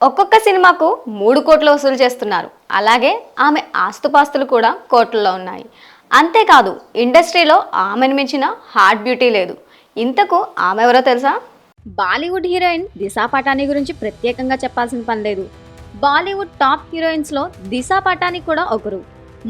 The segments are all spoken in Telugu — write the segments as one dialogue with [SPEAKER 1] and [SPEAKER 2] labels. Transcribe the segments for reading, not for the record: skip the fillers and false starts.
[SPEAKER 1] ఒక్కొక్క సినిమాకు 3 కోట్లు వసూలు చేస్తున్నారు. అలాగే ఆమె ఆస్తుపాస్తులు కూడా కోట్లలో ఉన్నాయి. అంతేకాదు ఇండస్ట్రీలో ఆమెను మించిన హాట్ బ్యూటీ లేదు. ఇంతకు ఆమె ఎవరో తెలుసా? బాలీవుడ్ హీరోయిన్ దిశా పటానీ గురించి ప్రత్యేకంగా చెప్పాల్సిన పని లేదు. బాలీవుడ్ టాప్ హీరోయిన్స్లో దిశా పటానీ కూడా ఒకరు.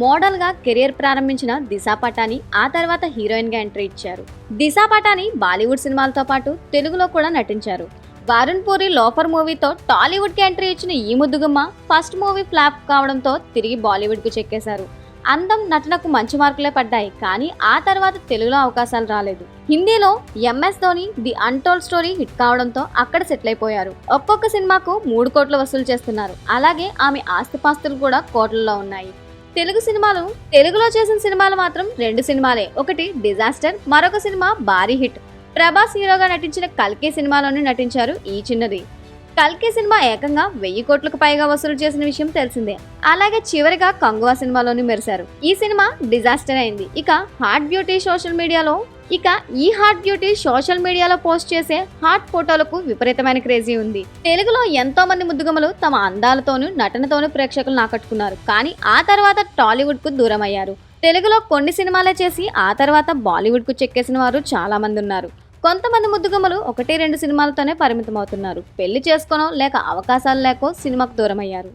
[SPEAKER 1] మోడల్గా కెరియర్ ప్రారంభించిన దిశా పటానీ ఆ తర్వాత హీరోయిన్గా ఎంట్రీ ఇచ్చారు. దిశా పటానీ బాలీవుడ్ సినిమాలతో పాటు తెలుగులో కూడా నటించారు. వరుణ్ పూరి లోఫర్ మూవీతో టాలీవుడ్కి ఎంట్రీ ఇచ్చిన ఈ ముద్దుగుమ్మ ఫస్ట్ మూవీ ఫ్లాప్ కావడంతో తిరిగి బాలీవుడ్కు చెక్కేశారు. అందం, నటనకు మంచి మార్కులే పడ్డాయి, కానీ ఆ తర్వాత తెలుగులో అవకాశాలు రాలేదు. హిందీలో MS Dhoni the untold story hit కావడంతో అక్కడ సెటిల్ అయిపోయారు. ఒక్కొక్క సినిమాకు 3 కోట్లు వసూలు చేస్తున్నారు. అలాగే ఆమె ఆస్తిపాస్తులు కూడా కోట్లలో ఉన్నాయి. తెలుగులో చేసిన సినిమాలు మాత్రం 2 సినిమాలే. ఒకటి డిజాస్టర్, మరొక సినిమా భారీ హిట్. ప్రభాస్ హీరోగా నటించిన కల్కి సినిమాలోనే నటించారు ఈ చిన్నది. కల్కి సినిమా ఏకంగా 1000 కోట్లకు పైగా వసూలు చేసిన విషయం తెలిసిందే. అలాగే చివరిగా కంగువా సినిమాలోని మెరిశారు. ఈ సినిమా డిజాస్టర్ అయింది. ఈ హాట్ బ్యూటీ సోషల్ మీడియాలో పోస్ట్ చేసే హాట్ ఫోటోలకు విపరీతమైన క్రేజీ ఉంది. తెలుగులో ఎంతో మంది ముద్దుగమ్మలు తమ అందాలతోనూ నటనతోనూ ప్రేక్షకులను ఆకట్టుకున్నారు. కానీ ఆ తర్వాత టాలీవుడ్ కు దూరం అయ్యారు. తెలుగులో కొన్ని సినిమాలే చేసి ఆ తర్వాత బాలీవుడ్ కు చెక్కేసిన వారు చాలా మంది ఉన్నారు. కొంతమంది ముద్దుగుమ్మలు 1-2 సినిమాలతోనే పరిమితం అవుతున్నారు. పెళ్లి చేసుకోనో లేక అవకాశాలు లేకో సినిమాకు దూరం అయ్యారు.